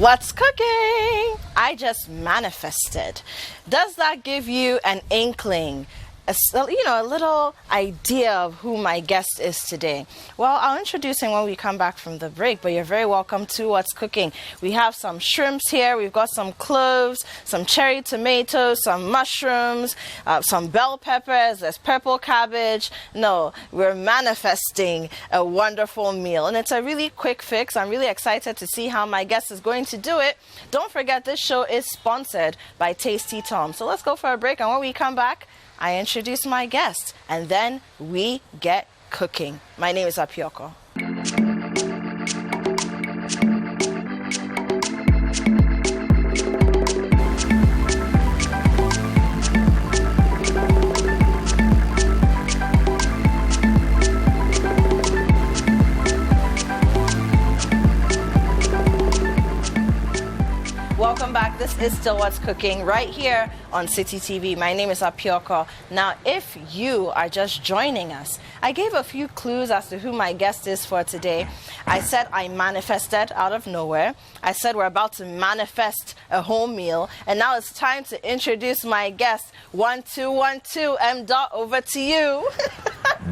What's cooking? I just manifested. Does that give you an inkling? A little idea of who my guest is today? Well, I'll introduce him when we come back from the break, but you're very welcome to What's Cooking. We have some shrimps here, we've got some cloves, some cherry tomatoes, some mushrooms, some bell peppers, there's purple cabbage. No, we're manifesting a wonderful meal, and it's a really quick fix. I'm really excited to see how my guest is going to do it. Don't forget, this show is sponsored by Tasty Tom. So let's go for a break, and when we come back, I introduce my guest, and then we get cooking. My name is Apiorkor. Welcome back. This is still What's Cooking right here on Citi TV. My name is Apiorkor. Now, if you are just joining us, I gave a few clues as to who my guest is for today. I said I manifested out of nowhere. I said we're about to manifest a home meal. And now it's time to introduce my guest. 1212, M. Over to you.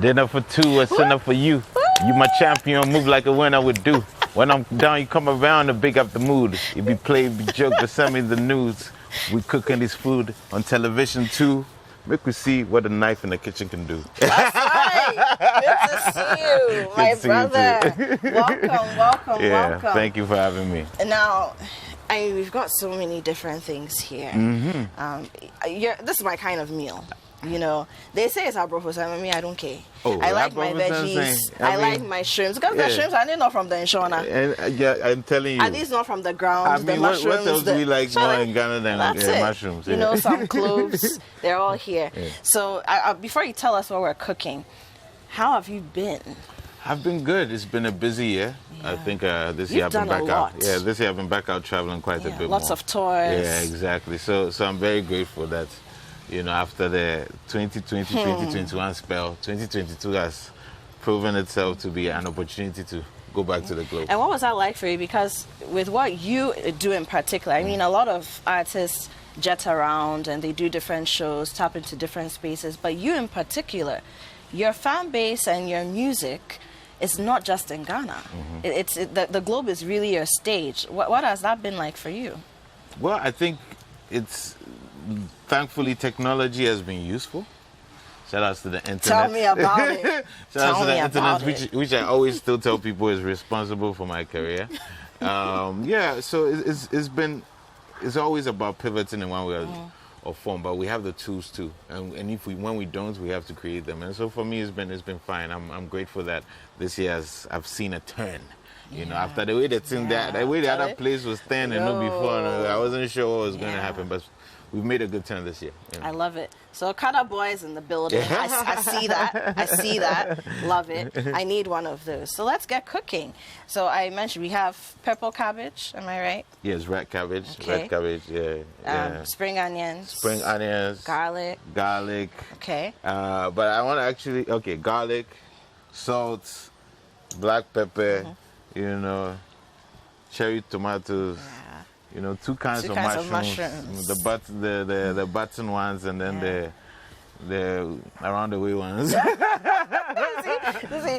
Dinner for two, a dinner for you. You my champion, move like a winner would do. When I'm down, you come around to big up the mood. You be played, be joke, but send me the news. We cooking this food on television too. Make we see what a knife in the kitchen can do. That's right. Good to see you, my brother. Welcome. Yeah, thank you for having me. Now, we've got so many different things here. This is my kind of meal. You know, they say it's abrofo, so I don't care. I like my veggies. I like my shrimps. Because the shrimps are not from the Inshona. Yeah, I'm telling you. Are these not from the ground? The mushrooms. What else do we like more in Ghana than mushrooms? You know, some cloves. They're all here. Yeah. So, before you tell us what we're cooking, how have you been? I've been good. It's been a busy year. Yeah. I think this year I've been back out. Yeah, this year I've been back out traveling quite a bit Lots more. of tours. Yeah, exactly. So I'm very grateful that, you know, after the 2020-2021 spell, 2022 has proven itself to be an opportunity to go back to the globe. And what was that like for you? Because with what you do in particular, I mean, a lot of artists jet around and they do different shows, tap into different spaces. But you in particular, your fan base and your music is not just in Ghana. The globe is really your stage. What has that been like for you? Well, I think thankfully, technology has been useful. Shout outs to the internet. Tell me about it. Shout outs to the internet, which I always still tell people is responsible for my career. So it's always about pivoting in one way or form, but we have the tools too, and when we don't, we have to create them. And so for me, it's been fine. I'm grateful that this year I've seen a turn. You know, after the way the way the other place was standing before, I wasn't sure what was going to happen, but we've made a good turn this year. You know. I love it. So Kada Boys in the building. I see that. Love it. I need one of those. So let's get cooking. So I mentioned we have purple cabbage. Am I right? Yes, red cabbage. Okay. Red cabbage. Yeah. Spring onions. Garlic. Okay. But I want to actually garlic, salt, black pepper. You know, cherry tomatoes. Yeah. You know, two kinds of mushrooms. The button ones and then the around the way ones. See,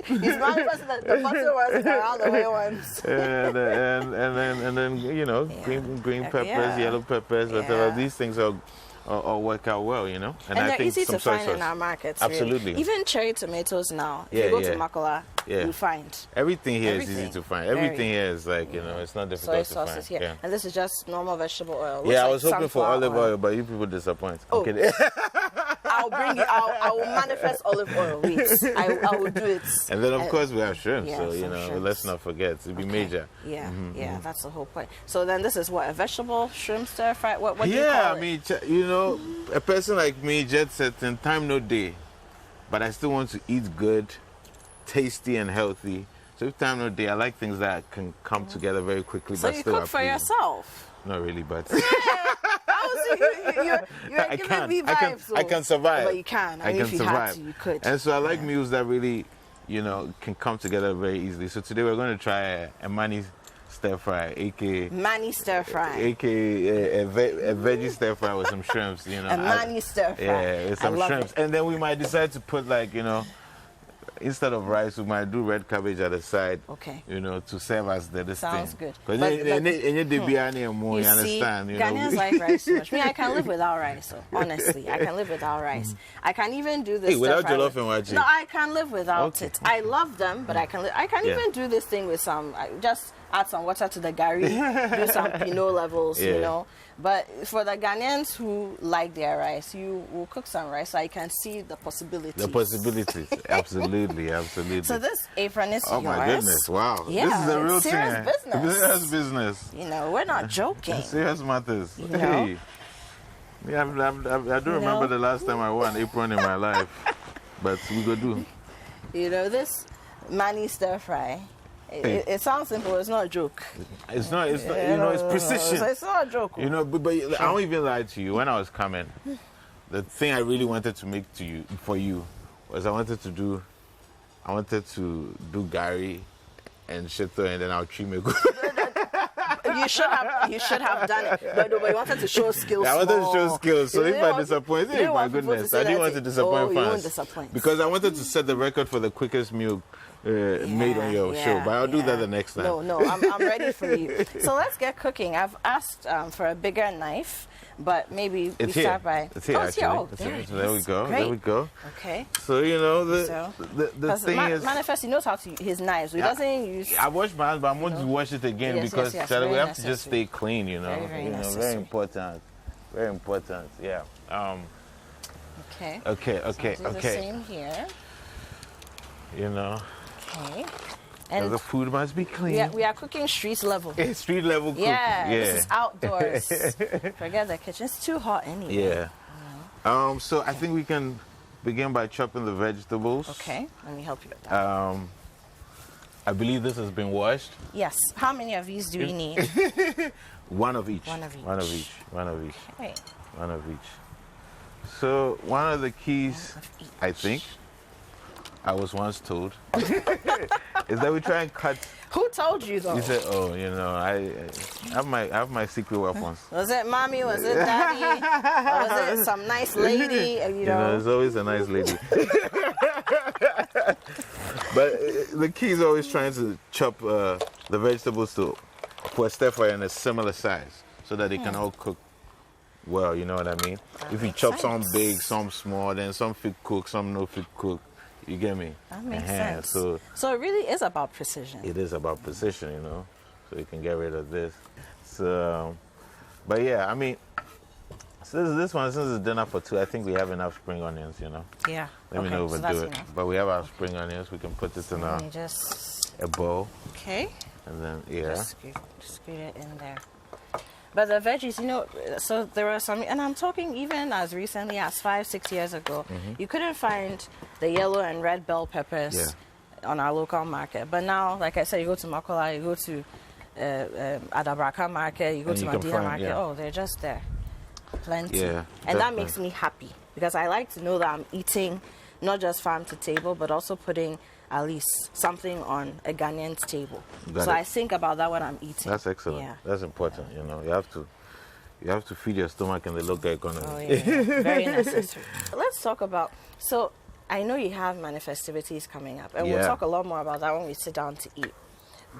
he's manifesting the button ones and the around the way ones. and then you know, green peppers, yellow peppers, whatever. These things all work out well, you know. And they're easy to find in our markets. Absolutely. Really. Even cherry tomatoes now. If you go to Makola, you find. Everything here is easy to find. Everything here is like, you know, it's not difficult to find. Soy sauces here. Yeah. And this is just normal vegetable oil. I was hoping for olive oil, but you people disappoint. Oh. Okay. I'll bring you. I will manifest olive oil. Wait, I will do it. And then of course we have shrimp. So you know, let's not forget. It'll be major. That's the whole point. So then this is what, a vegetable shrimp stir fry. What do you call it? I mean, you know, a person like me, jet setting, time no day, but I still want to eat good, tasty and healthy. So if time no day, I like things that can come together very quickly. So but you still cook for yourself? Not really, but you're giving me vibes. I can survive. But you can. I mean, if you had to, you could. And so I like meals that really, you know, can come together very easily. So today we're going to try a stir fry, aka Manny stir fry, aka a veggie stir fry with some shrimps, you know. A Manny stir fry. Yeah, with some shrimps. And then we might decide to put, like, you know, instead of rice, we might do red cabbage at the side. Okay. You know, to serve as the Sounds good. Because you understand. You know, Ghanaians like rice too much. Me, I can live without rice. So honestly, I can live without rice. I can even do this. Hey, without jollof and wachi? No, I can live without it. I love them, but I can. I can even do this thing with some. Just add some water to the gari, do some Pinot levels, you know. But for the Ghanaians who like their rice, you will cook some rice so I can see the possibilities. The possibilities, absolutely, absolutely. So this apron is yours. Oh my goodness, wow. Yeah, this is a real serious thing. business. Serious business. You know, we're not joking. Serious matters. You know? Hey. Yeah, I don't remember the last time I wore an apron in my life. But we go do. You know, this Manny stir fry. It sounds simple. It's not a joke. It's not. It's not. You know, it's precision. It's not a joke. You know, but I won't even lie to you. When I was coming, the thing I really wanted to make for you was I wanted to do gari and shito, and then I'll treat me good. You should have done it. But you wanted to show skills. I wanted to show skills. So if I disappoint, my goodness, I didn't want to disappoint fans. You won't disappoint. Because I wanted to set the record for the quickest meal made on your show, but I'll do that the next time. No, I'm ready for you. So let's get cooking. I've asked for a bigger knife, but maybe we start by. It's here, actually. Oh, there we go. Great. There we go. Okay. So you know the thing is, M.anifest, he knows how to use his knives. He doesn't use. I wash my hands, but I'm going to wash it again because we have to just stay clean. You know, very important. Very important. Yeah. Okay. Okay. So do the same here. You know. Okay. And the food must be clean. We are cooking street level. Street level cook. Yeah. This is outdoors. Forget the kitchen. It's too hot anyway. Yeah. So I think we can begin by chopping the vegetables. Okay. Let me help you with that. I believe this has been washed. Yes. How many of these do we need? One of each. One of each. One of each. One of each. Okay. One of each. So one of the keys, I think, I was once told, is that we try and cut. Who told you though? You said, "Oh, you know, I have my secret weapons." Was it mommy? Was it daddy? Or was it some nice lady? You know, there's always a nice lady. But the key is always trying to chop the vegetables for a stir fry in a similar size, so that they can all cook well. You know what I mean? If you chop some big, some small, then some fit cook, some no fit cook. You get me? That makes sense. So it really is about precision. It is about precision, you know. So you can get rid of this. So, but yeah, I mean, since it's dinner for two, I think we have enough spring onions, you know. Yeah. Let me know if we do it. But we have our spring onions. We can put this in a bowl. Okay. And then just scoot it in there. But the veggies, you know, so there are some, and I'm talking even as recently as 5-6 years ago, you couldn't find the yellow and red bell peppers on our local market. But now, like I said, you go to Makola, you go to Adabraka market, you go to Medina market, oh, they're just there. Plenty. Yeah, and that makes me happy because I like to know that I'm eating not just farm to table, but also putting at least something on a Ghanaian's table. I think about that when I'm eating. That's excellent. Yeah. That's important. You know, you have to feed your stomach in the local economy. Oh, yeah. Very necessary. Let's talk about, so I know you have M.anifestivities coming up, and we'll talk a lot more about that when we sit down to eat.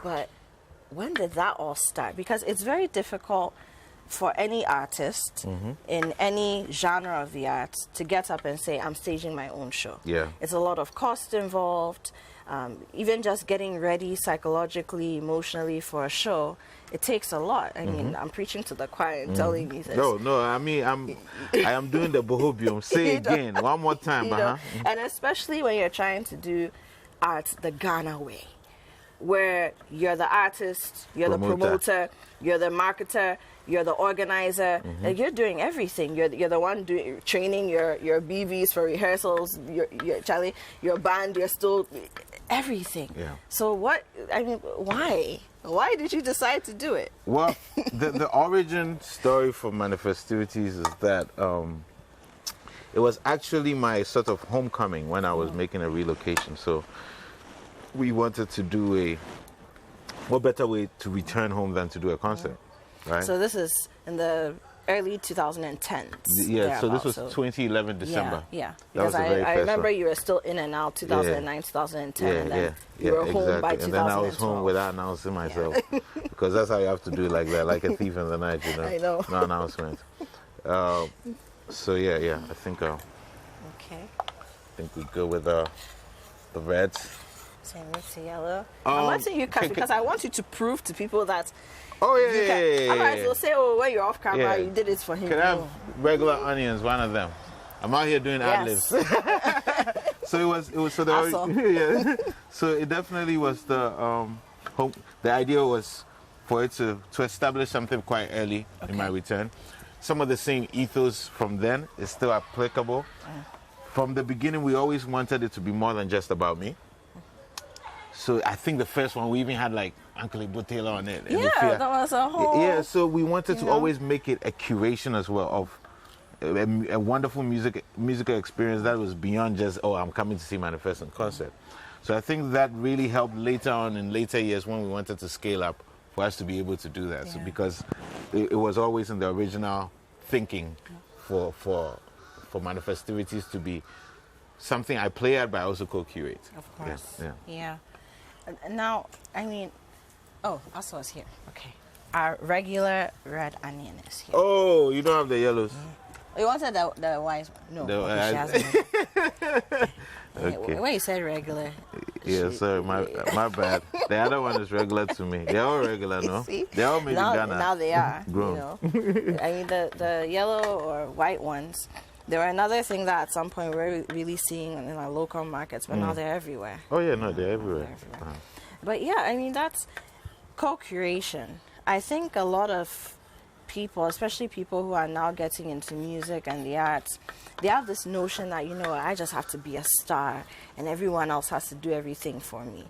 But when did that all start? Because it's very difficult for any artist in any genre of the arts to get up and say, I'm staging my own show. Yeah. It's a lot of cost involved. Even just getting ready psychologically, emotionally for a show, it takes a lot. I mean, I'm preaching to the choir and telling you this. No, I mean, I am doing the bohobium. Say again, one more time. And especially when you're trying to do art the Ghana way, where you're the artist, you're the promoter, you're the marketer, you're the organizer. Like you're doing everything. You're the one training your BVs for rehearsals. Your band. You're still everything. Yeah. So why? Why did you decide to do it? Well, the origin story for M.anifestivities is that it was actually my sort of homecoming when I was making a relocation. So we wanted to do what better way to return home than to do a concert, right? So this is in the early 2010s. Yeah, so this was 2011 December. Yeah. That was Because the very I first remember one. you were still in and out 2009, 2010, and then you were exactly. home by 2012. And then I was home without announcing myself, because that's how you have to do it, like that, like a thief in the night, you know. I know. No announcement. So I think Okay. I think we go with the reds. Same with the yellow. I'm letting you cut because I want you to prove to people that. Oh you can. Otherwise, they'll say, "Oh, when you're off camera, you did it for him." Can I have regular onions? One of them. I'm out here doing ad-libs. So it was. So So it definitely was the hope. The idea was for it to establish something quite early in my return. Some of the same ethos from then is still applicable. From the beginning, we always wanted it to be more than just about me. So I think the first one, we even had like Uncle Ibo Taylor on it. Yeah, that was a whole... Yeah, so we wanted to always make it a curation as well of a wonderful musical experience that was beyond just, oh, I'm coming to see M.anifest in concert. So I think that really helped later on in later years when we wanted to scale up for us to be able to do that. So because it was always in the original thinking for M.anifestivities to be something I play at, but I also co-curate. Of course. Yeah. Now, I mean, also is here. Okay. Our regular red onion is here. Oh, you don't have the yellows? You wanted the white one? No. She hasn't. Okay. When you said regular. Yeah, sorry, my bad. The other one is regular to me. They're all regular, no? See? They're all made in Ghana. Now they are. Grown. You know? I mean, the yellow or white ones, they were another thing that at some point we're really seeing in our local markets, but now they're everywhere. Oh, yeah, no, they're everywhere. But yeah, I mean, that's co-curation. I think a lot of people, especially people who are now getting into music and the arts, they have this notion that, you know, I just have to be a star and everyone else has to do everything for me.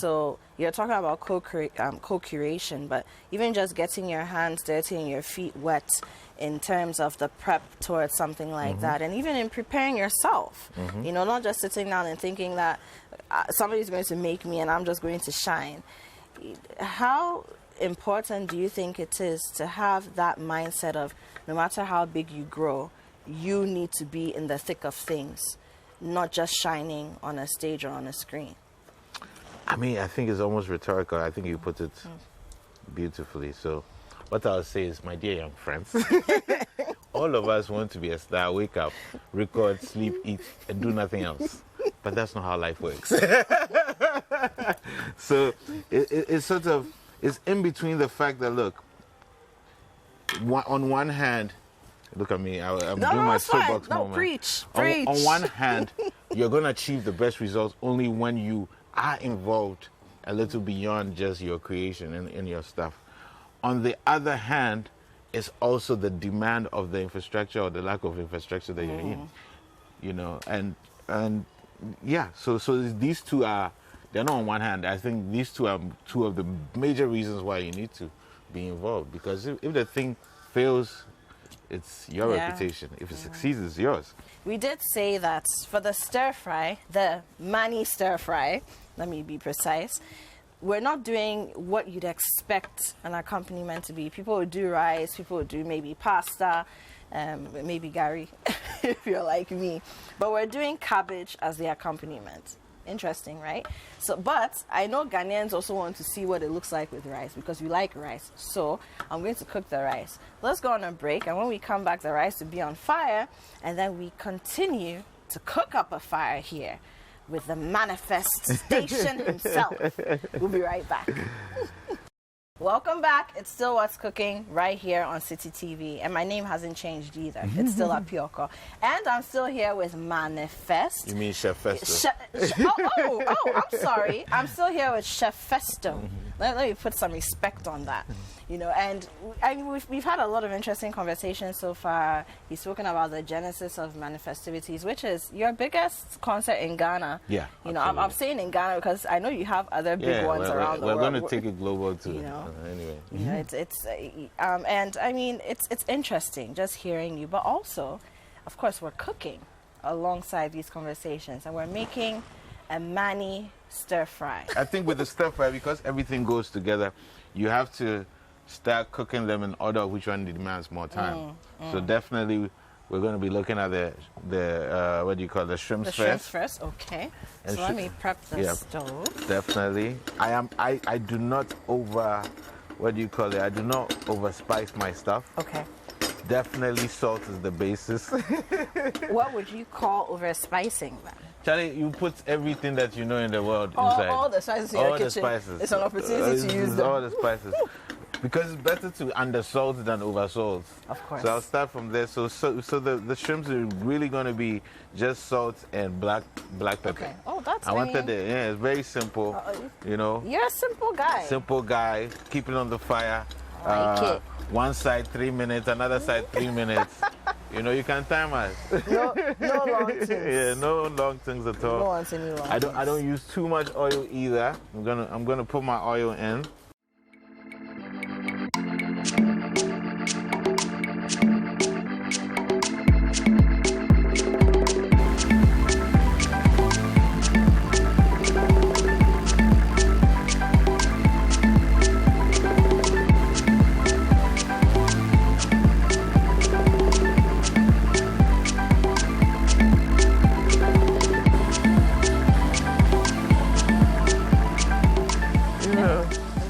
So you're talking about co-curation, but even just getting your hands dirty and your feet wet in terms of the prep towards something like that, and even in preparing yourself, you know, not just sitting down and thinking that somebody's going to make me and I'm just going to shine. How important do you think it is to have that mindset of no matter how big you grow, you need to be in the thick of things, not just shining on a stage or on a screen? I mean, I think it's almost rhetorical. I think you put it beautifully. So what I'll say is, my dear young friends, all of us want to be a star, wake up, record, sleep, eat, and do nothing else. But that's not how life works. So it's sort of, it's in between the fact that, look, on one hand, look at me, I'm doing my soapbox moment. No, preach. On one hand, you're going to achieve the best results only when you are involved a little beyond just your creation and your stuff. On the other hand, it's also the demand of the infrastructure or the lack of infrastructure that you're in, you know, and yeah, so these two are, they're not on one hand. I think these two are two of the major reasons why you need to be involved, because if the thing fails, it's your reputation. If it succeeds, it's yours. We did say that for the stir fry, the Mani stir fry, let me be precise, we're not doing what you'd expect an accompaniment to be. People would do rice, people would do maybe pasta, maybe gari, if you're like me. But we're doing cabbage as the accompaniment. Interesting, right? So, but I know Ghanaians also want to see what it looks like with rice because we like rice. So I'm going to cook the rice. Let's go on a break, and when we come back, the rice will be on fire, and then we continue to cook up a fire here with the M.anifest station himself. We'll be right back. Welcome back. It's still What's Cooking right here on Citi TV. And my name hasn't changed either. It's still Apiorkor. And I'm still here with M.anifest. You mean Chef Festo? I'm sorry. I'm still here with Chef Festo. Let me put some respect on that. You know, and I mean, we've had a lot of interesting conversations so far. He's spoken about the genesis of M.anifestivities, which is your biggest concert in Ghana. Yeah. You know, I'm saying in Ghana because I know you have other big ones around the world. We're going to take it global too. You know, anyway. You know, and I mean, it's interesting just hearing you, but also, of course, we're cooking alongside these conversations, and we're making a mani stir fry? I think with the stir fry, because everything goes together, you have to start cooking them in order of which one demands more time. So definitely, we're going to be looking at the what do you call the shrimps first? The shrimps first, okay. And so let me prep the yeah, stove. Definitely. I do not what do you call it? I do not over spice my stuff. Okay. Definitely salt is the basis. What would you call over spicing then? Charlie, you put everything that you know in the world inside. All the spices in your kitchen. All the spices. It's an opportunity to use them. All the spices. Because it's better to undersalt than oversalt. Of course. So I'll start from there. So the shrimps are really going to be just salt and black pepper. Okay. Oh, that's it's very simple. You know. You're a simple guy. Simple guy. Keep it on the fire. I like it. One side 3 minutes, another side 3 minutes. You know, you can time us. No long things. Yeah, no long things at all. No one's any long I don't use too much oil either. I'm gonna put my oil in.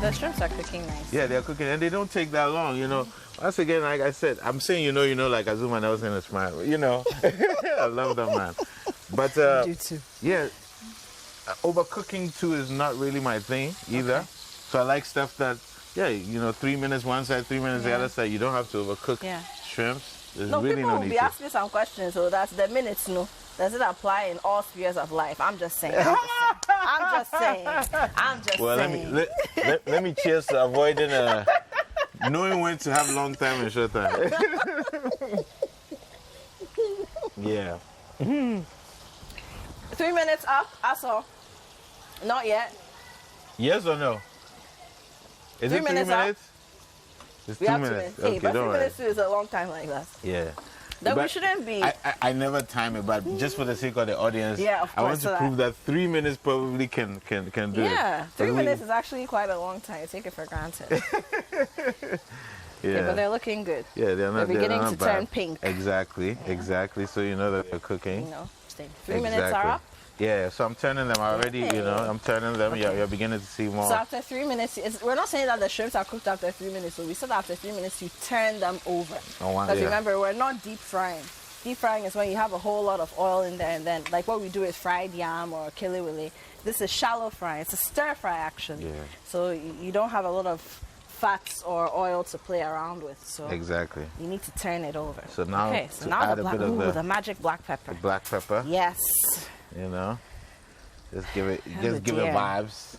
The shrimps are cooking nice. Yeah, they're cooking and they don't take that long, you know. Once again, like I said, I'm saying, you know, like Azuma Nelson and Smile, you know. I love them, man. But, you too. Yeah, overcooking too is not really my thing either. Okay. So I like stuff that, 3 minutes one side, 3 minutes the other side. You don't have to overcook shrimps. There's really people no will need be to. asking some questions, so that's the minutes, no. Does it apply in all spheres of life? I'm just saying. I'm just saying. Well, let me cheers to avoiding knowing when to have long time and short time. Yeah. 3 minutes up, that's all. Not yet. Yes or no? Is 3 it 3 minutes minutes? Up. It's We 2 have minutes. 2 minutes. Okay, But 3 don't worry. minutes is a long time like that. Yeah. That we But shouldn't be. I never time it, but just for the sake of the audience, Yeah, of I want course, to so prove that 3 minutes probably can do it. Yeah, 3 But minutes is actually quite a long time. Take it for granted. Yeah, but they're looking good. Yeah, They're beginning to turn pink. Exactly, exactly. So you know that they're cooking. You know, 3 minutes are up. Yeah, so I'm turning them already, Okay. I'm turning them. Okay. You're beginning to see more. So after 3 minutes, we're not saying that the shrimps are cooked after 3 minutes. So we said after 3 minutes, you turn them over. Because remember, we're not deep frying. Deep frying is when you have a whole lot of oil in there, and then like what we do with fried yam or kiliwili. This is shallow fry. It's a stir fry actually. Yeah. So you don't have a lot of fats or oil to play around with. So exactly. you need to turn it over. So now, now the magic black pepper. The black pepper. Yes. You know, just give it vibes.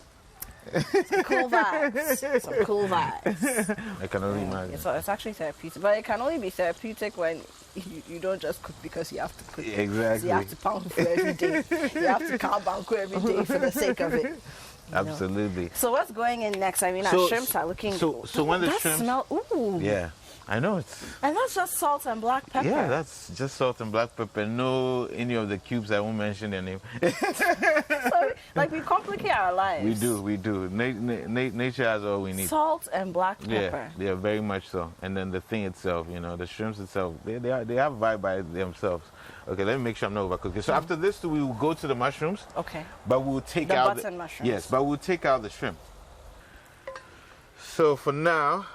Some cool vibes. Some cool vibes. I can only imagine. It's actually therapeutic, but it can only be therapeutic when you don't just cook because you have to cook. Exactly. So you have to pound for every day. You have to count banku every day for the sake of it. Absolutely. So what's going in next? I mean, our shrimps are looking. So when the shrimps smell. Ooh. Yeah, I know it's. And that's just salt and black pepper. Yeah, that's just salt and black pepper. No, any of the cubes. I won't mention their name. So, like, we complicate our lives. We do. Nature has all we need. Salt and black pepper. Yeah, very much so. And then the thing itself, the shrimps itself, they have vibe by themselves. Okay, let me make sure I'm not overcooking. So after this, we will go to the mushrooms. Okay. But we'll take the out button mushrooms. Yes, but we'll take out the shrimp. So for now.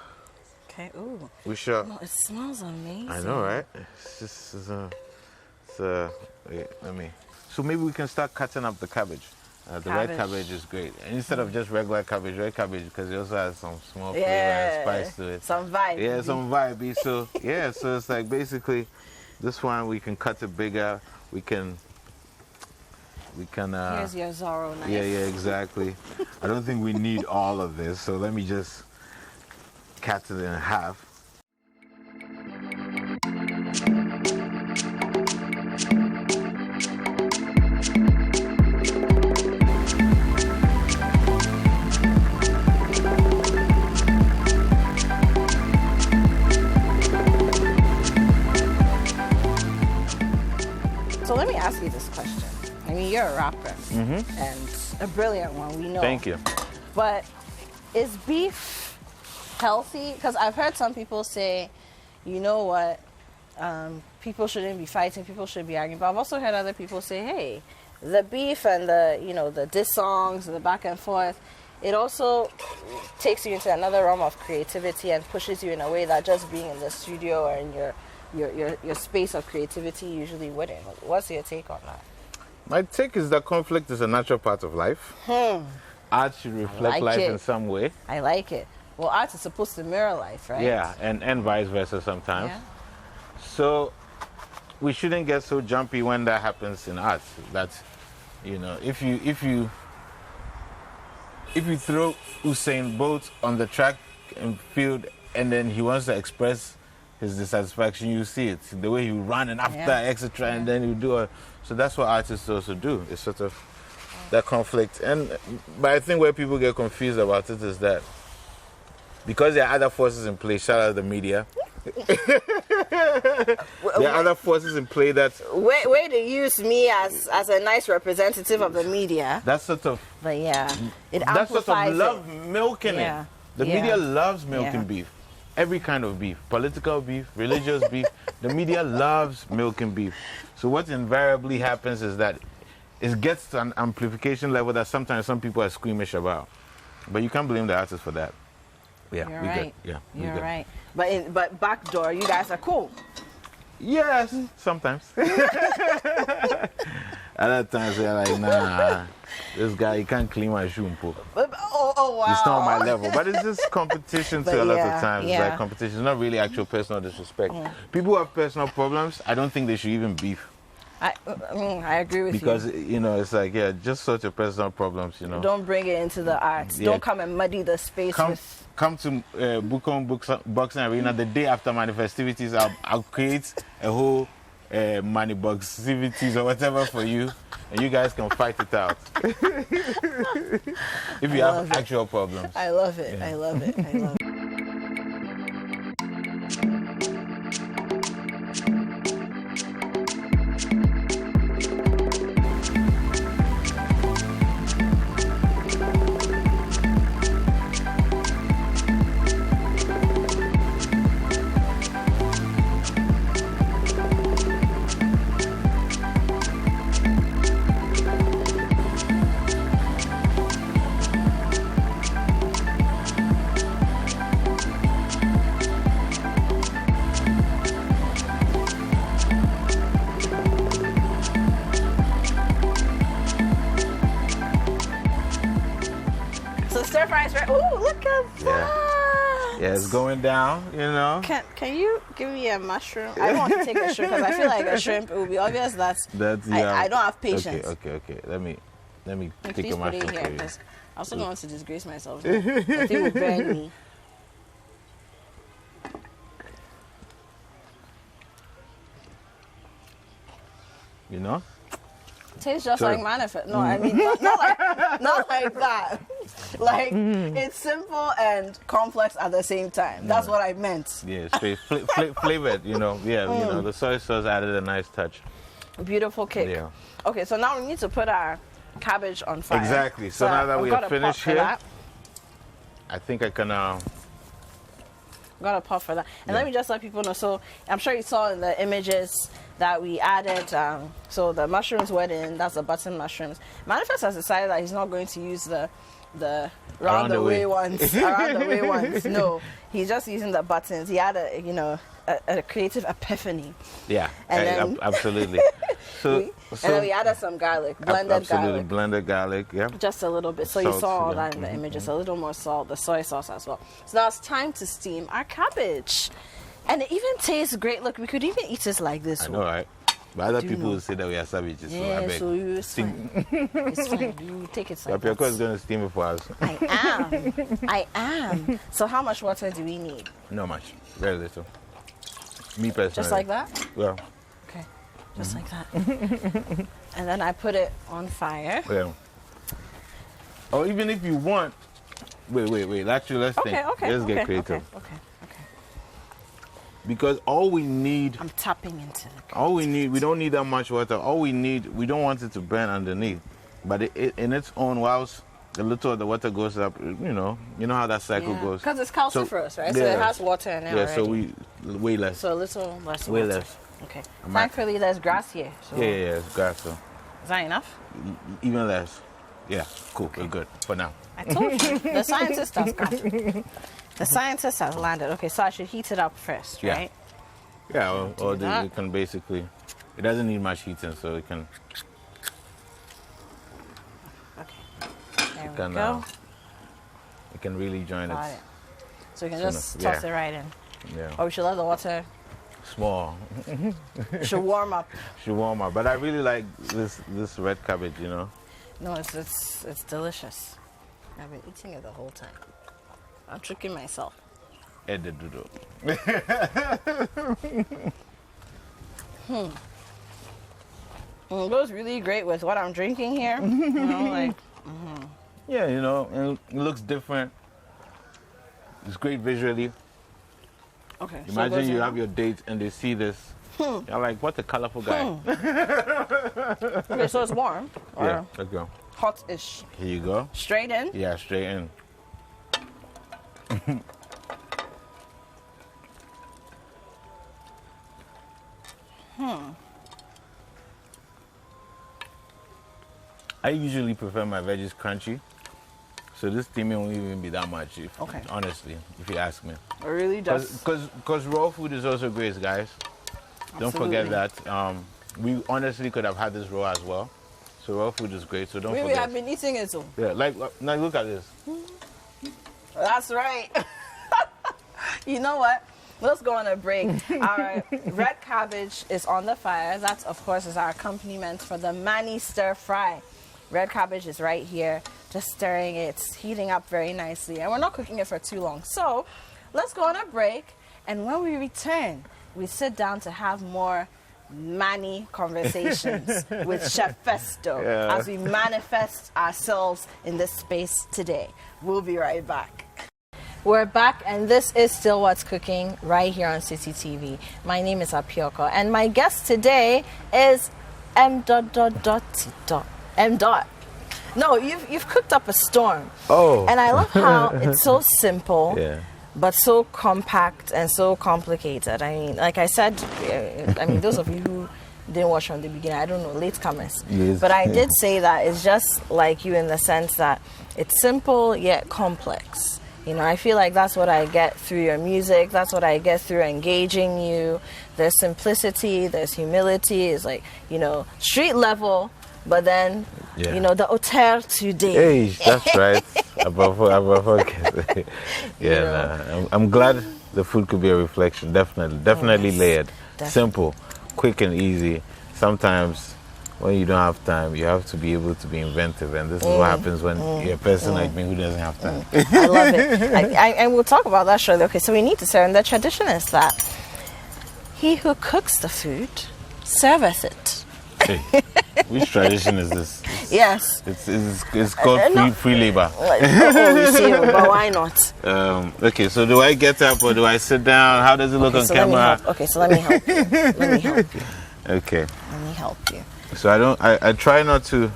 Okay. Ooh. We shall. Oh, it smells amazing. I know, right? Wait, let me. So maybe we can start cutting up the cabbage. The red cabbage is great. And instead of just regular cabbage, red cabbage, because it also has some small flavor and spice to it. Some vibe. Yeah, some vibe. So, so it's like basically this one we can cut it bigger. We can. Here's your Zorro knife. Yeah, exactly. I don't think we need all of this. So let me just cut it in half. So let me ask you this question. I mean, you're a rapper and a brilliant one, we know. Thank you. But is beef healthy? Because I've heard some people say, you know what, people shouldn't be fighting, people should be arguing. But I've also heard other people say, hey, the beef and the diss songs and the back and forth, it also takes you into another realm of creativity and pushes you in a way that just being in the studio or in your space of creativity usually wouldn't. What's your take on that? My take is that conflict is a natural part of life. Art should reflect life in some way. I like it. Well, art is supposed to mirror life, right? Yeah, and vice versa sometimes. Yeah. So we shouldn't get so jumpy when that happens in art. That's, if you throw Usain Bolt on the track and field and then he wants to express his dissatisfaction, you see it. The way he run and after, etc. And then you do so that's what artists also do. It's sort of that conflict. But I think where people get confused about it is that because there are other forces in play, shout out the media. There are other forces in play that... Way to use me as a nice representative of the media. That's sort of... But yeah, it amplifies. That's sort of love milking it. The media loves milking beef. Every kind of beef. Political beef, religious beef. The media loves milking beef. So what invariably happens is that it gets to an amplification level that sometimes some people are squeamish about. But you can't blame the artists for that. Yeah, You're right. You're good. right. But backdoor, you guys are cool. Yes, sometimes. Other times they're like, nah, this guy, he can't clean my shoe. Oh, wow. It's not on my level. But it's just competition a lot of times. It's like competition. It's not really actual personal disrespect. People who have personal problems, I don't think they should even beef. I agree with because, it's like, just sort of personal problems, Don't bring it into the arts. Don't come and muddy the space Come to Bukong Boxing Arena the day after M.anifestivities. I'll create a whole Maniboxivities or whatever for you, and you guys can fight it out. If you have actual problems. I love it. Yeah. I love it. I love it. Yeah, it's going down, Can you give me a mushroom? I want to take a shrimp because I feel like a shrimp, it will be obvious that I don't have patience. Okay. Let me take a mushroom for you. I also don't want to disgrace myself. I think it will burn me. Tastes just like M.anifest. No, I mean not like that. Like it's simple and complex at the same time. That's what I meant. Yeah, flavored. The soy sauce added a nice touch. Beautiful cake. Yeah. Okay, so now we need to put our cabbage on fire. Exactly. So now that we are finished here, I think I can. Got a pot for that. And let me just let people know. So I'm sure you saw in the images that we added. So the mushrooms went in. That's the button mushrooms. M.anifest has decided that he's not going to use the round the way ones. Around the way ones. No, he's just using the buttons. He had a creative epiphany. Yeah, and absolutely. And then we added some garlic, blended garlic. Blended garlic, yeah. Just a little bit. So you saw all that in the images. A little more salt, the soy sauce as well. So now it's time to steam our cabbage. And it even tastes great. Look, we could even eat this like this. I know, right? But other people will say that we are savages. Yeah, so it's fine. It's fine. You take it like that. Apiorkor is going to steam it for us. I am. So how much water do we need? Not much. Very little. Me personally. Just like that? Yeah. Okay. Just like that. And then I put it on fire. Yeah. Or even if you want... Wait. Actually, let's think. Okay. Let's get creative. Okay. because all we need. I'm tapping into the. All we need. We don't need that much water. All we need. We don't want it to burn underneath, but it in its own, whilst a little of the water goes up, you know how that cycle goes. Because it's calciferous, right? So it has water in it already. So we way less. So a little less way water. Less. Okay. Thankfully, there's grass here. So. Yeah, it's grass. So. Is that enough? Even less. Yeah, cool. Okay. We're good for now. I told you. The scientist has come. The scientist has landed. Okay, so I should heat it up first, right? Yeah, or you can basically. It doesn't need much heating, so it can. Okay. There we go. It can really join it. So you can just toss it right in. Yeah. Or we should let the water. Small. Should warm up. But I really like this red cabbage, you know. No, it's delicious. I've been eating it the whole time. I'm tricking myself. It goes really great with what I'm drinking here. You know, like. Yeah, you know, and it looks different. It's great visually. Okay. Imagine you have your date and they see this. You're like, what a colorful guy. Okay, so it's warm. Yeah, let's go. Hot-ish. Here you go. Straight in? Yeah, straight in. I usually prefer my veggies crunchy. So this steaming won't even be that much, honestly, if you ask me. It really does. Because raw food is also great, guys. Absolutely. Don't forget that. We honestly could have had this raw as well. So raw food is great, so don't forget. I've been eating it too. Yeah, like, now look at this. That's right. You know what? Let's go on a break. Our red cabbage is on the fire. That, of course, is our accompaniment for the Mani stir fry. Red cabbage is right here, just stirring it. It's heating up very nicely, and we're not cooking it for too long. So let's go on a break, and when we return, we sit down to have more Mani conversations with Chef Festo as we manifest ourselves in this space today. We'll be right back. We're back, and this is Still What's Cooking right here on Citi TV. My name is Apiorkor, and my guest today is M. No, you've cooked up a storm. Oh. And I love how it's so simple, but so compact and so complicated. I mean, like I said, those of you who didn't watch from the beginning, I don't know, latecomers. Yes. But I did say that it's just like you in the sense that it's simple yet complex. You know, I feel like that's what I get through your music. That's what I get through engaging you. There's simplicity, there's humility. It's like, you know, street level, but then, you know, the hauteur today. Hey, that's right. I'm glad the food could be a reflection. Definitely layered. Simple, quick and easy. Sometimes when you don't have time, you have to be able to be inventive, and this is what happens when you're a person like me who doesn't have time. I love it. And we'll talk about that shortly. Okay, so we need to serve, and the tradition is that he who cooks the food serveth it. Hey, which tradition is this? Yes. It's called free labor. You see, but why not? Okay, so do I get up or do I sit down? How does it look on camera? So let me help you. Okay. Let me help you. So I try not to.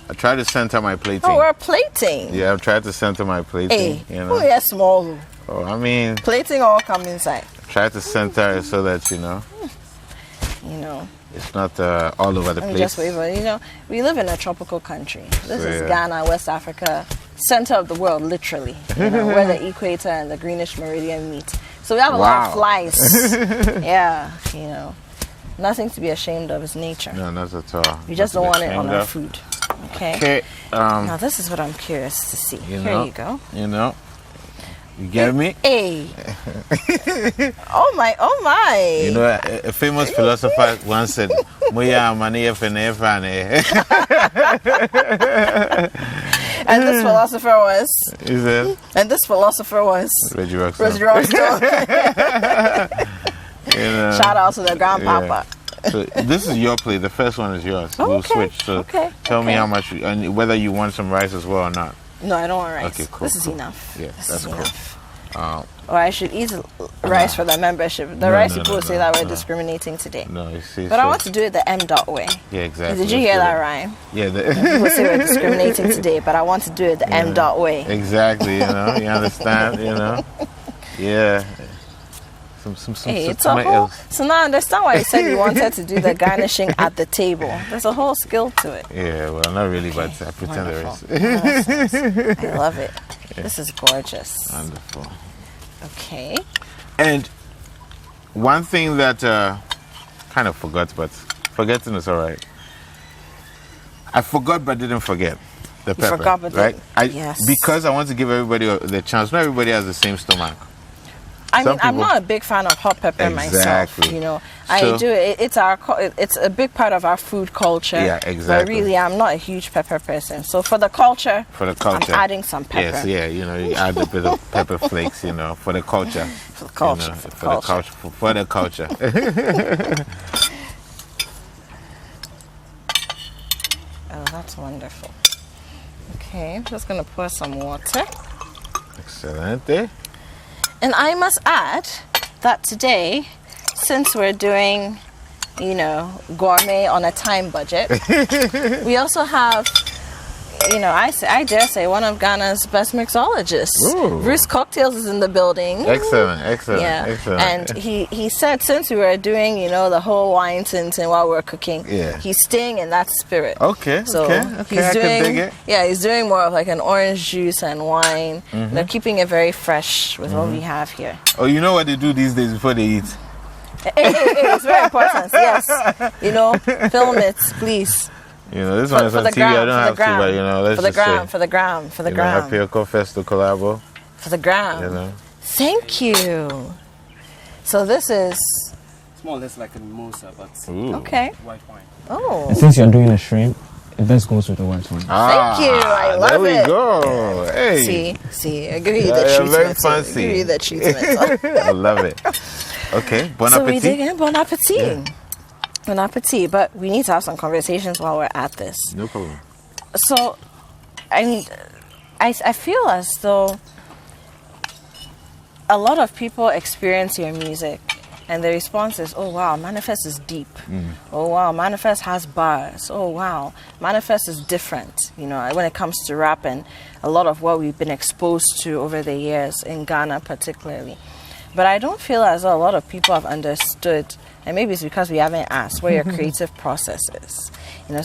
I try to center my plating. Oh, we're plating. Yeah, I've tried to center my plating. Hey, yeah, small. Oh, I mean, plating all come inside. Try to center it so that you know it's not all over the place. Just wait, but we live in a tropical country. This is Ghana, West Africa, center of the world, literally. Where the equator and the Greenwich Meridian meet. So we have a lot of flies. Yeah, nothing to be ashamed of. It's nature. No, not at all. We just don't want it on our food. Okay. Now this is what I'm curious to see. Here you go. You get me? Hey. Oh my. A famous philosopher once said, Moya mani efene. And this philosopher was? Is it? And this philosopher was? Reggie Rockstone. Shout out to the grandpapa. Yeah. So this is your plate. The first one is yours. We'll switch. So tell me how much, and whether you want some rice as well or not. No, I don't want rice. Okay, cool. This is enough. Yeah, that's cool. Or I should eat rice for the membership. The rice people say that we're discriminating today. No, you see. But I want to do it the M. way. Yeah, exactly. Did you hear that rhyme? Yeah. People say we're discriminating today, but I want to do it the M. way. Exactly. You understand. Yeah. It's a whole, so now I understand why you said you wanted to do the garnishing at the table. There's a whole skill to it. Yeah, well, not really, but I pretend there is. I love it. Yeah. This is gorgeous. Wonderful. Okay. And one thing that kind of forgot, but forgetting is all right. I forgot but didn't forget. The pepper, you forgot but right? Yes. Because I want to give everybody the chance. Not everybody has the same stomach. I'm not a big fan of hot pepper myself. I do it. It's a big part of our food culture. Yeah, exactly. But really, I'm not a huge pepper person. So for the culture, I'm adding some pepper. Yes, yeah, you add a bit of pepper flakes, for the culture. For the culture. For the culture. Oh, that's wonderful. Okay, I'm just gonna pour some water. Excelente. And I must add that today, since we're doing, gourmet on a time budget, we also have, I dare say, one of Ghana's best mixologists. Ooh. Bruce Cocktails is in the building. Excellent. Yeah. Excellent. And he said since we were doing, the whole wine tintin while we were cooking, he's staying in that spirit. Okay. So he's doing, he's doing more of like an orange juice and wine. They're keeping it very fresh with what we have here. Oh, you know what they do these days before they eat? It's very important. Yes. Film it, please. This one is on TV. I don't have to, but let's just say. For the gram. Apiorkor Fest to collabo. For the gram. Thank you. So this is... It's more or less like a mimosa, but okay. White wine. Oh. And since you're doing a shrimp, it best goes with the white wine. Thank you. I love it. There we go. Hey. See. I give you the treatment. Very fancy. I give you the treatment. I love it. Okay. Bon appetit. So we dig in. Bon appetit. Yeah. Bon appetit. But we need to have some conversations while we're at this. No problem. So, I feel as though a lot of people experience your music and the response is, oh wow, M.anifest is deep. Oh wow, M.anifest has bars. Oh wow, M.anifest is different, when it comes to rap and a lot of what we've been exposed to over the years in Ghana particularly. But I don't feel as though a lot of people have understood, and maybe it's because we haven't asked, what your creative process is.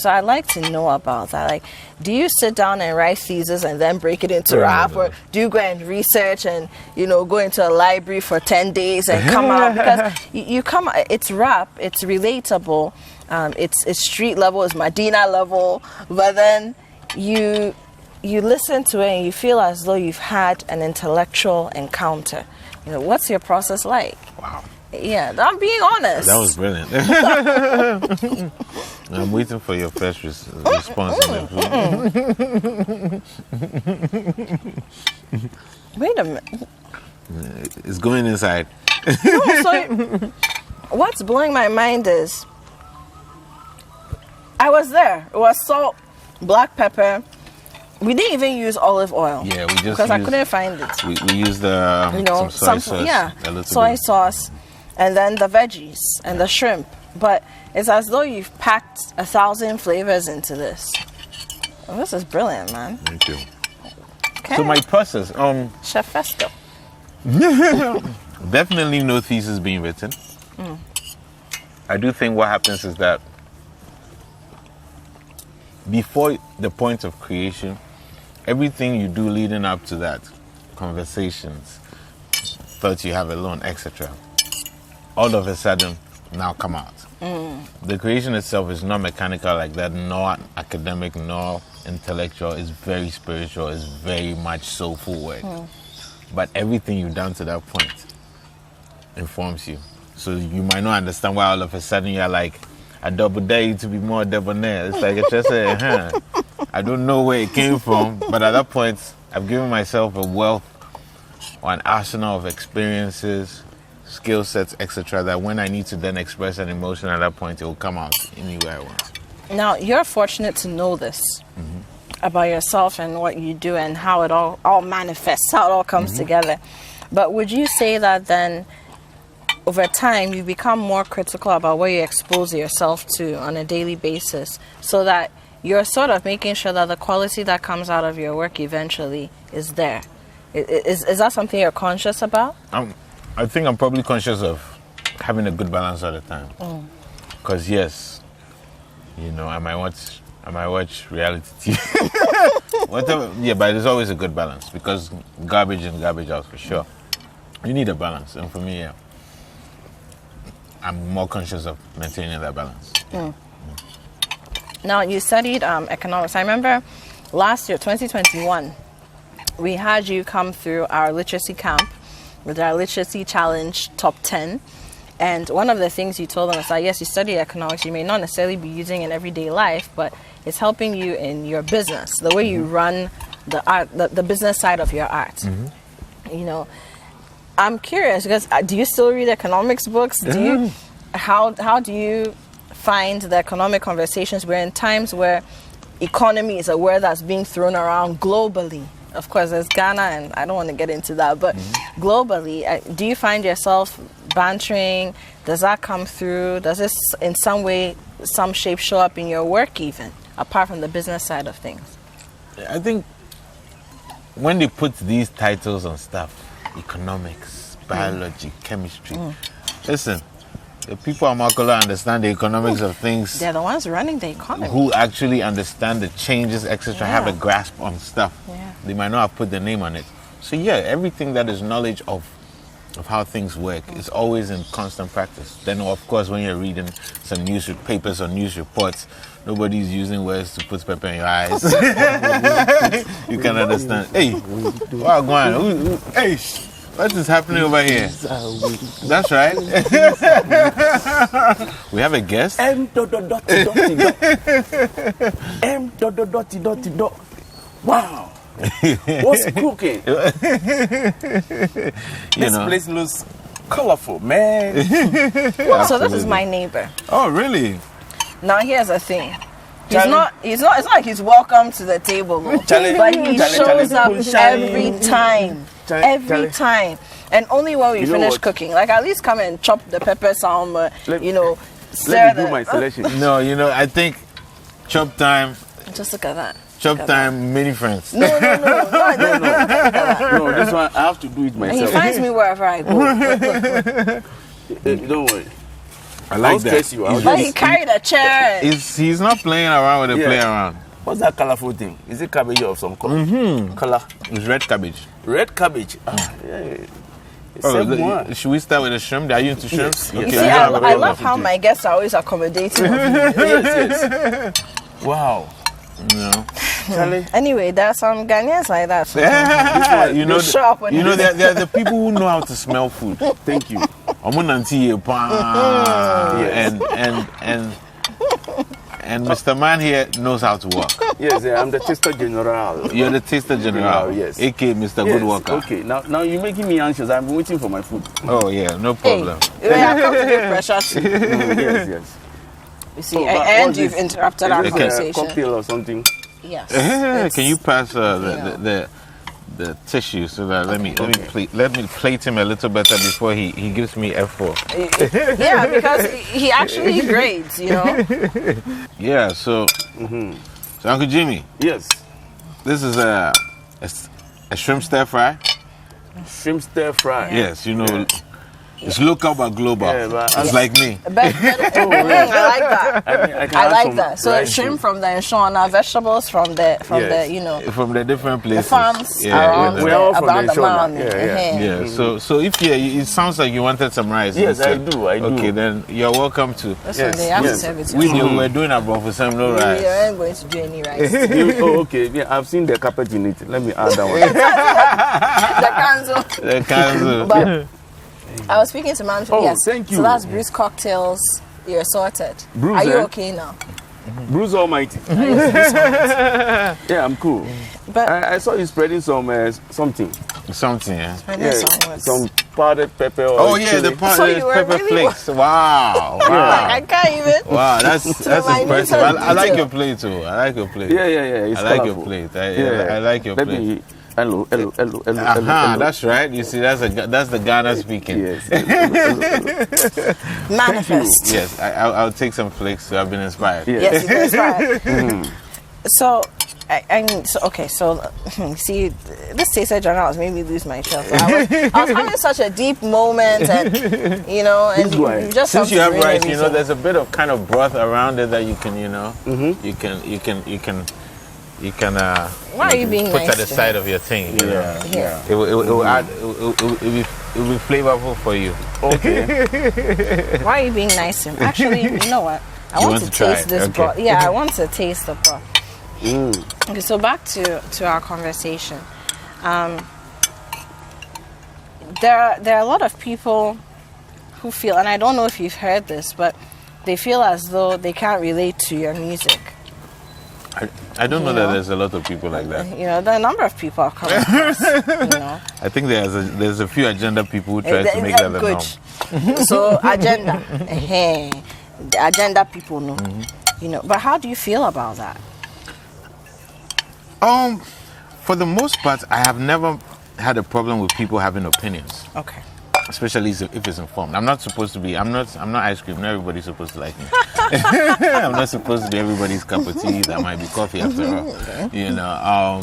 So I'd like to know about that. Like, do you sit down and write thesis and then break it into rap? Or do you go and research and, go into a library for 10 days and come out? Because it's rap, it's relatable, it's street level, it's Medina level, but then you listen to it and you feel as though you've had an intellectual encounter. What's your process like? Wow. Yeah, I'm being honest. That was brilliant. I'm waiting for your first response. Wait a minute. It's going inside. What's blowing my mind is I was there. It was salt, black pepper. We didn't even use olive oil. Yeah, we just because I couldn't find it. We used some soy sauce. Yeah, soy sauce, and then the veggies and the shrimp. But it's as though you've packed 1,000 flavors into this. Oh, this is brilliant, man. Thank you. Okay. So my process, Chef Festo. Definitely no thesis being written. I do think what happens is that before the point of creation, everything you do leading up to that, conversations, thoughts you have alone, etc., all of a sudden now come out. The creation itself is not mechanical like that, nor academic, nor intellectual. It's very spiritual. It's very much soulful work. But everything you've done to that point informs you. So you might not understand why all of a sudden you're like, I double dare you to be more debonair. It's like it's just I don't know where it came from, but at that point, I've given myself a wealth or an arsenal of experiences, skill sets, etc., that when I need to then express an emotion at that point, it will come out anywhere I want. Now, you're fortunate to know this about yourself and what you do and how it all manifests, how it all comes together. But would you say that then, over time, you become more critical about what you expose yourself to on a daily basis, so that you're sort of making sure that the quality that comes out of your work eventually is there? Is that something you're conscious about? I think I'm probably conscious of having a good balance all the time. Because yes, you know, I might watch reality TV. Whatever, yeah, but there's always a good balance, because garbage in, garbage out for sure. You need a balance, and for me, yeah, I'm more conscious of maintaining that balance. Now, you studied economics. I remember last year, 2021, we had you come through our literacy camp with our literacy challenge top 10. And one of the things you told them is that, yes, you study economics, you may not necessarily be using it in everyday life, but it's helping you in your business, the way you run the art, the business side of your art. You know, I'm curious, because do you still read economics books? Do you, how do you find the economic conversations? We're in times where economy is a word that's being thrown around globally. Of course, there's Ghana, and I don't want to get into that, but globally, do you find yourself bantering? Does that come through? Does this in some way, some shape show up in your work even, apart from the business side of things? I think when they put these titles on stuff, economics, biology, chemistry, listen, the people at Makola understand the economics of things. They're the ones running the economy. Who actually understand the changes, etc., have a grasp on stuff. They might not have put their name on it. So yeah, everything that is knowledge of how things work is always in constant practice. Then of course, when you're reading some papers or news reports, nobody's using words to put pepper in your eyes. You can understand. Hey, what's going on? Hey, what is happening over here? That's right. We have a guest. M. Wow. What's cooking? This place looks colorful, man. So this is my neighbor. Oh, really? Now here's the thing. It's not like he's welcome to the table, but he shows up every time. Every time. And only when we finish cooking. Like, at least come and chop the pepper some, you know, let me do my selection. No, you know, I think chop time. Just look at that. Chop time, many friends. No, this one, I have to do it myself. And he finds me wherever I go. Look. Don't worry. I like that. But he carried a chair. He's not playing around with the play around. What's that colorful thing? Is it cabbage of some color? Color? It's red cabbage. Red cabbage. Should we start with the shrimp? Are you into shrimp? Yes. Okay, You see, I love how my guests are always accommodating. Yes. Wow. No. Anyway, there are some Ghanaians like that. You know, they're the people who know how to smell food. Thank you. And Mr. Man here knows how to work. Yes, I'm the taster general. You're the taster general. Yes. A.K.A. Mr. Good Worker. Okay, now you're making me anxious. I'm waiting for my food. Oh, yeah, no problem. Hey, I come to give pressure too. Yes. You see, and you've interrupted our conversation. Cocktail or something? Yes. Can you pass the tissue so that let me plate him a little better before he gives me F4. Yeah, because he actually grades, you know. Yeah, so Uncle Jimmy. Yes. This is a shrimp stir fry. Shrimp stir fry. Yes, you know. It's local but global. Yeah, but it's like me. I like that. I like that. So shrimp from the Nshona, vegetables from the you know, from the different places. The farms around the mountain. Yeah. So if it sounds like you wanted some rice. Yes, I do. Okay, then you're welcome to. Yes. We're doing about for some no rice. You ain't going to do any rice. Okay. Yeah, I've seen the carpet in it. Let me add that one. The canzo. But I was speaking to Manfred. Oh, yes. Thank you. So that's Bruce Cocktails. You're sorted. Bruce, are you okay now? Bruce Almighty. Yeah, I'm cool. But I saw you spreading some something. Something, yeah. Some powdered pepper. Oh yeah, the powdered pepper flakes. Wow. I can't even. Wow, that's impressive. I like your plate too. I like your plate. Yeah. It's I like colorful. your plate. I like your plate. Hello. That's right. You see, that's the Ghana speaking. Yes. Manifest. Yes, I'll take some flicks. So I've been inspired. Yes, you've been inspired. So, see, this taster journal has made me lose my trail. So I was having such a deep moment, and and you just since you have rice, there's a bit of kind of broth around it that you can, you can why are you being put nice at the side of your thing. Yeah. It will add. It will be flavorful for you. Okay. Why are you being nice to him? Actually, you know what? I want to taste this broth. Yeah, I want to taste the broth. Okay, so back to our conversation. There are a lot of people who feel, and I don't know if you've heard this, but they feel as though they can't relate to your music. I don't know that there's a lot of people like that. There are a number of people are coming across, I think there's a few agenda people who try to make that the norm. So agenda, the agenda people know, But how do you feel about that? For the most part, I have never had a problem with people having opinions. Okay. Especially if it's informed. I'm not ice cream. Not everybody's supposed to like me. I'm not supposed to be everybody's cup of tea. That might be coffee after all. Okay.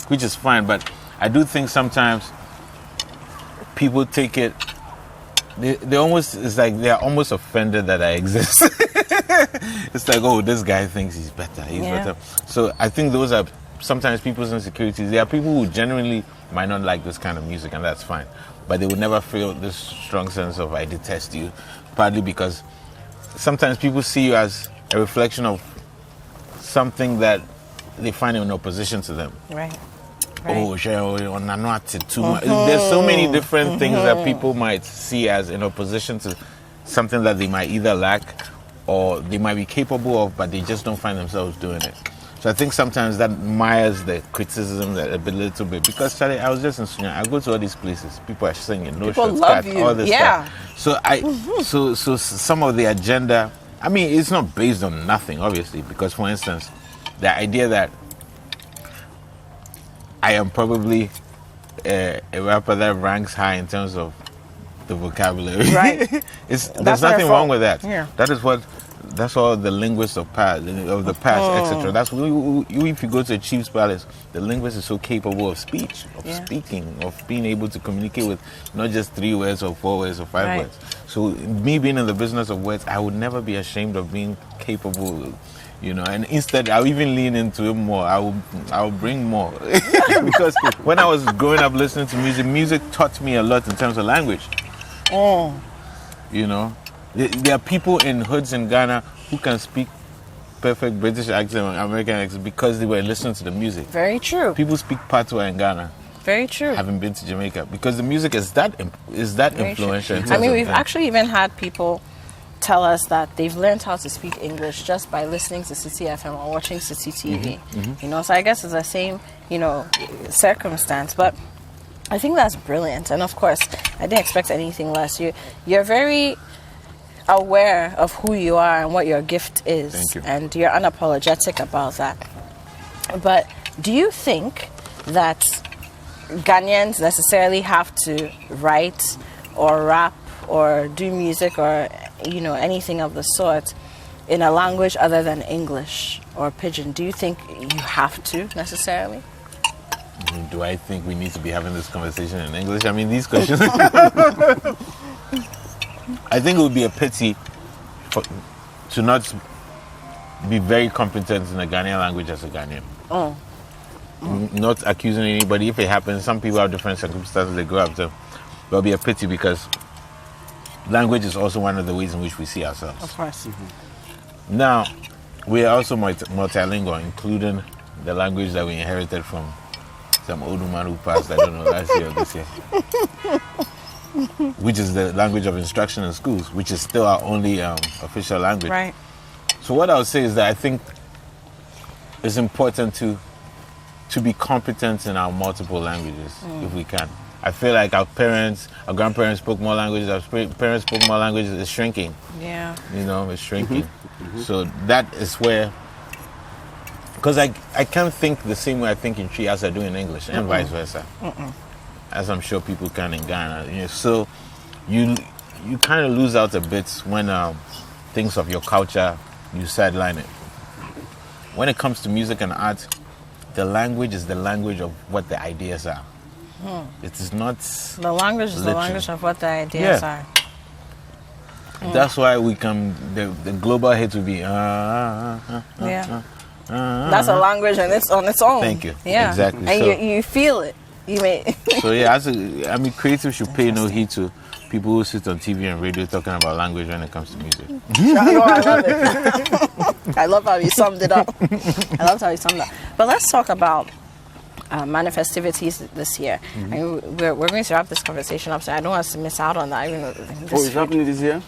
Which is fine. But I do think sometimes people take it. They're almost offended that I exist. It's like, oh, this guy thinks he's better. He's better. So I think those are sometimes people's insecurities. There are people who genuinely might not like this kind of music, and that's fine. But they would never feel this strong sense of I detest you, partly because sometimes people see you as a reflection of something that they find in opposition to them. Right. Oh, too much. There's so many different things that people might see as in opposition to something that they might either lack or they might be capable of, but they just don't find themselves doing it. So I think sometimes that mires the criticism a little bit. Because Charlie, I was just in Sunya. I go to all these places. People are singing, no people shots, love cat, you. all this stuff. So so some of the agenda. I mean, it's not based on nothing, obviously. Because, for instance, the idea that I am probably a rapper that ranks high in terms of the vocabulary. Right. There's nothing wrong with that. Yeah. That's all the linguists of the past, etc. That's if you go to a chief's palace, the linguist is so capable of speech, of speaking, of being able to communicate with not just 3 words or 4 words or 5 words. So me being in the business of words, I would never be ashamed of being capable, and instead I'll even lean into it more. I'll bring more. Because when I was growing up listening to music taught me a lot in terms of language. There are people in hoods in Ghana who can speak perfect British accent or American accent because they were listening to the music. Very true. People speak patois in Ghana. Very true. Having been to Jamaica, because the music is that influential. I mean, we've actually even had people tell us that they've learned how to speak English just by listening to Citi FM or watching Citi TV. So I guess it's the same, circumstance. But I think that's brilliant. And of course, I didn't expect anything less. You're very aware of who you are and what your gift is. Thank you. And you're unapologetic about that. But do you think that Ghanaians necessarily have to write or rap or do music or anything of the sort in a language other than English or Pidgin? Do you think you have to necessarily? Do I think we need to be having this conversation in English? I mean, these questions. I think it would be a pity to not be very competent in the Ghanaian language as a Ghanaian. Not accusing anybody. If it happens, some people have different circumstances they grow up to. It will be a pity because language is also one of the ways in which we see ourselves. Of course. Now, we are also multilingual, including the language that we inherited from some old woman who passed, I don't know, last year or this year. Which is the language of instruction in schools, which is still our only official language. Right. So what I would say is that I think it's important to be competent in our multiple languages, if we can. I feel like our grandparents spoke more languages, our parents spoke more languages. It's shrinking. Yeah. It's shrinking. So that is where, Because I can't think the same way I think in Twi as I do in English, and vice versa. As I'm sure people can in Ghana. You know, so you kind of lose out a bit when things of your culture, you sideline it. When it comes to music and art, the language is the language of what the ideas are. It is not the language is the language of what the ideas are. That's why we can. The global hit will be. That's a language on its own. Thank you. Yeah, exactly. And so, you feel it. You may. So creatives should pay no heed to people who sit on TV and radio talking about language when it comes to music. I love it. I love how you summed it up. But let's talk about manifestivities this year. I mean, we're going to wrap this conversation up, so I don't want us to miss out on that. It's happening this year?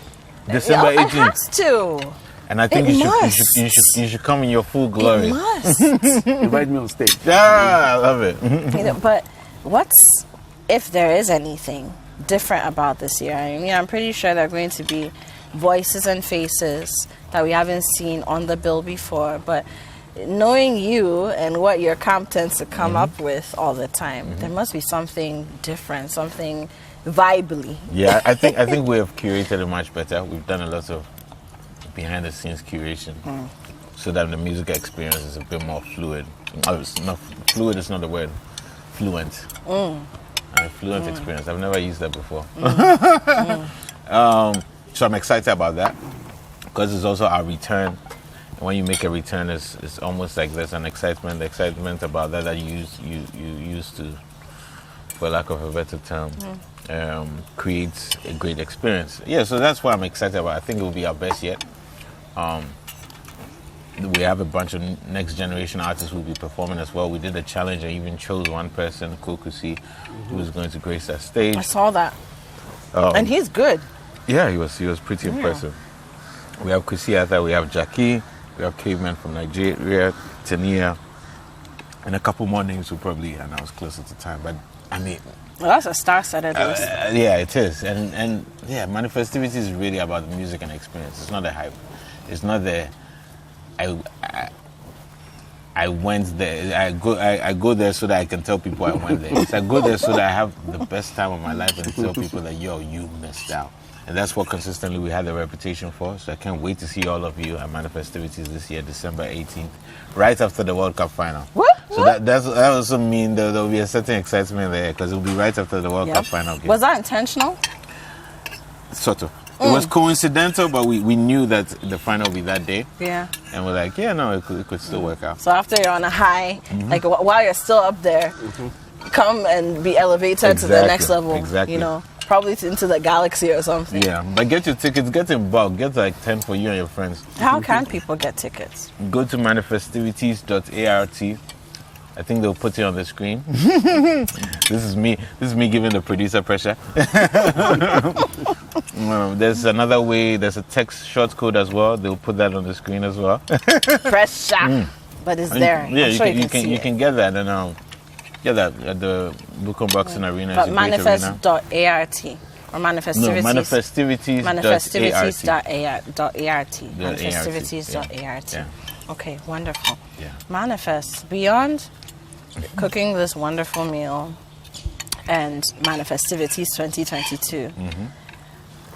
December 18th. It has to. And I think you should come in your full glory. It must. Invite me on stage. Yeah, I love it. But if there is anything different about this year? I mean, I'm pretty sure there are going to be voices and faces that we haven't seen on the bill before, but knowing you and what your camp tends to come up with all the time, there must be something different, something vibely. Yeah, I think we have curated it much better. We've done a lot of behind the scenes curation so that the music experience is a bit more fluid. It's not fluid is not the word. Fluent. Fluent experience. I've never used that before. So I'm excited about that because it's also our return. And when you make a return, it's almost like there's an excitement. The excitement about that you used to, for lack of a better term, creates a great experience. Yeah, so that's what I'm excited about. I think it will be our best yet. We have a bunch of next generation artists who will be performing as well. We did a challenge and even chose one person, Kokusi, who was going to grace that stage. I saw that. And he's good. Yeah, he was pretty impressive. We have Kusiata, we have Jackie, we have Caveman from Nigeria, Tania, and a couple more names will probably announce closer to time. But I mean, well, that's a star-studded list. Yeah, it is. And yeah, Manifestivity is really about the music and experience. It's not the hype. It's not the I went there. I go there so that I can tell people I went there. So I go there so that I have the best time of my life and tell people that, yo, you missed out. And that's what consistently we had a reputation for. So I can't wait to see all of you at Manifestivities this year, December 18th, right after the World Cup final. What? So that also means that there will be a certain excitement there because it will be right after the World Cup final game. Was that intentional? Sort of. It was coincidental, but we knew that the final would be that day. Yeah. And we're like, yeah, no, it could still work out. So after you're on a high, like while you're still up there, come and be elevated to the next level. Exactly. You know, probably into the galaxy or something. Yeah, but get your tickets, get in bulk, get like 10 for you and your friends. How can people get tickets? Go to manifestivities.art. I think they'll put it on the screen. This is me giving the producer pressure. There's another way, there's a text short code as well. They'll put that on the screen as well. Pressure. But it's there. Yeah, you can get that and get that at the Bukom Boxing Arena. But manifest.art or manifestivities. No, manifestivities.art. Manifestivities.art. Yeah. Okay, wonderful. Yeah. Manifest. Beyond cooking this wonderful meal and Manifestivities 2022,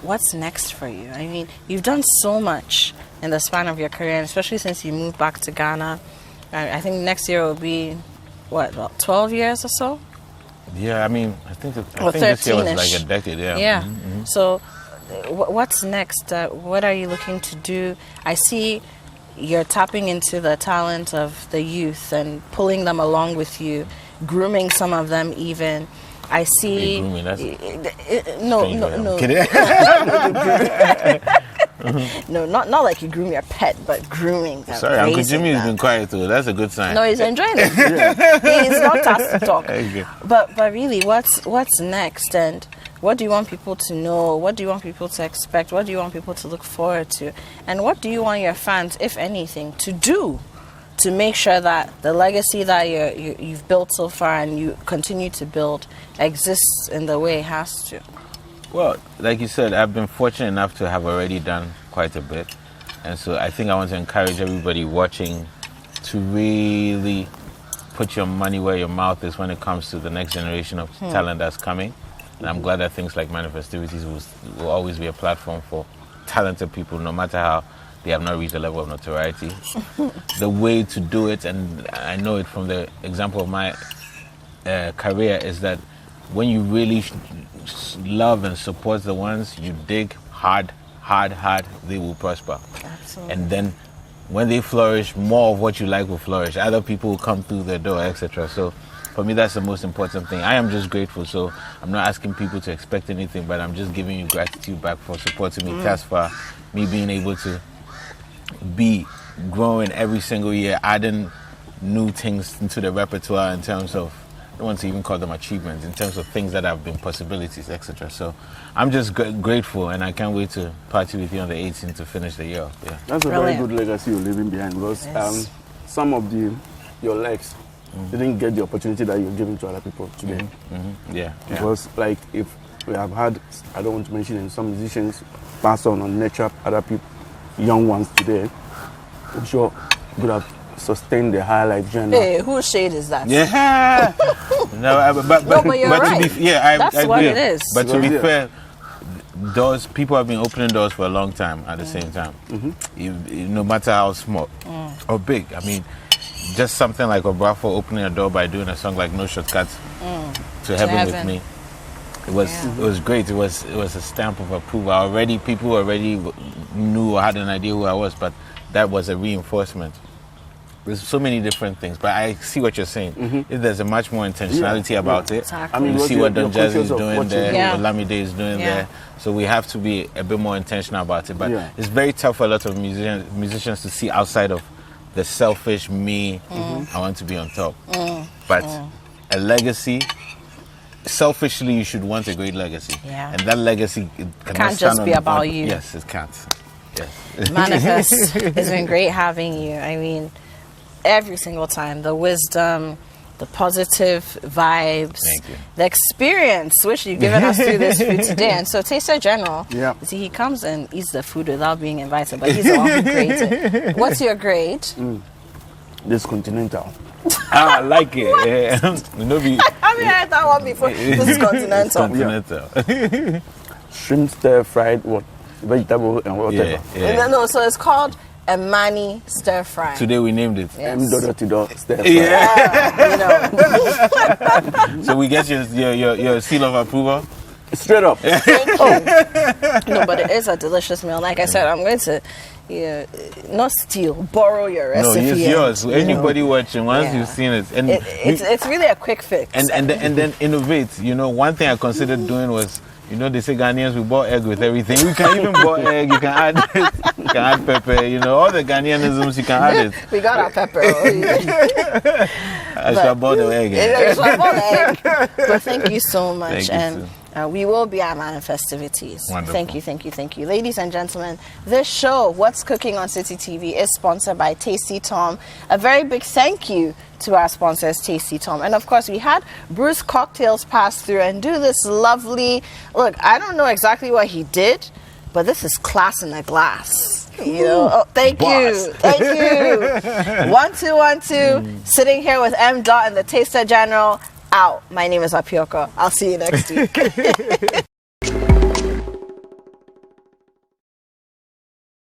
what's next for you? I mean, you've done so much in the span of your career, and especially since you moved back to Ghana. I think next year will be, about 12 years or so? Yeah, I mean, I think this year was like a decade, yeah. Yeah. So what's next? What are you looking to do? I see you're tapping into the talent of the youth and pulling them along with you, grooming some of them even. I see. Grooming, no. No, not like you groom your pet, but grooming them. Sorry, Uncle Jimmy has been quiet too. That's a good sign. No, he's enjoying it. He's not asked to talk. Okay. But really, what's next, and what do you want people to know? What do you want people to expect? What do you want people to look forward to? And what do you want your fans, if anything, to do to make sure that the legacy that you've built so far and you continue to build exists in the way it has to? Well, like you said, I've been fortunate enough to have already done quite a bit. And so I think I want to encourage everybody watching to really put your money where your mouth is when it comes to the next generation of talent that's coming. And I'm glad that things like Manifestivities will always be a platform for talented people, no matter how they have not reached a level of notoriety. The way to do it, and I know it from the example of my career, is that when you really love and support the ones you dig hard, they will prosper. Absolutely. And then when they flourish, more of what you like will flourish. Other people will come through the door, etc. So for me, that's the most important thing. I am just grateful. So I'm not asking people to expect anything, but I'm just giving you gratitude back for supporting me thus far. Me being able to be growing every single year, adding new things into the repertoire in terms of, I don't want to even call them achievements, in terms of things that have been possibilities, etc. So I'm just grateful, and I can't wait to party with you on the 18th to finish the year. Yeah. That's a very good legacy you're leaving behind, because some of your legs didn't get the opportunity that you're giving to other people today. Yeah. Because like if we have had, I don't want to mention it, some musicians pass on nurture other people, young ones today, I'm sure could have sustained the high life journey. Hey, whose shade is that? Yeah. but you're right. To be, yeah, that's I what agree. it is. But to be fair, people have been opening doors for a long time at the same time. No matter how small or big. I mean, just something like Obrafo opening a door by doing a song like No Shortcuts to Heaven with Me. It was great. It was a stamp of approval. People already knew or had an idea who I was, but that was a reinforcement. There's so many different things, but I see what you're saying. If there's a much more intentionality about it, exactly. I mean, you see what Don Jazzy is doing there, what Lamide is doing Yeah. there. So we have to be a bit more intentional about it. But it's very tough for a lot of musicians to see outside of the selfish me, I want to be on top. But a legacy, selfishly, you should want a great legacy. Yeah. And that legacy can't just be about you. Yes, it can't. Yes. Manifest, it's been great having you. I mean, every single time, the wisdom, the positive vibes, the experience which you've given us through this food today. And so Taster General, you see, he comes and eats the food without being invited, but he's the one who created. What's your grade? This continental. I like it. I mean, I had that one before. This is continental. Shrimp stir fried, vegetable and whatever. No, so it's called M.Ani stir fry. Today we named it. M. Stir fry. So we get your seal of approval? Straight up. Thank you. No, but it is a delicious meal. Like I said, I'm going to not steal, borrow your recipe. No, it's yours. Anybody watching, once you've seen it. And it's really a quick fix. And then innovate. One thing I considered doing was, they say Ghanaians, we bought egg with everything. You can even buy egg, you can add it, you can add pepper, all the Ghanaianisms, you can add it. We got our pepper. I should have bought the egg. But thank you so much. We will be at Manifestivities. Wonderful. Thank you. Ladies and gentlemen, this show, What's Cooking on Citi TV, is sponsored by Tasty Tom. A very big thank you to our sponsors, Tasty Tom. And of course, we had Bruce Cocktails pass through and do this lovely, look, I don't know exactly what he did, but this is class in a glass. Thank you. 1 2 1 2. Sitting here with M. and the Taster General. Out. My name is Apiorkor. I'll see you next week.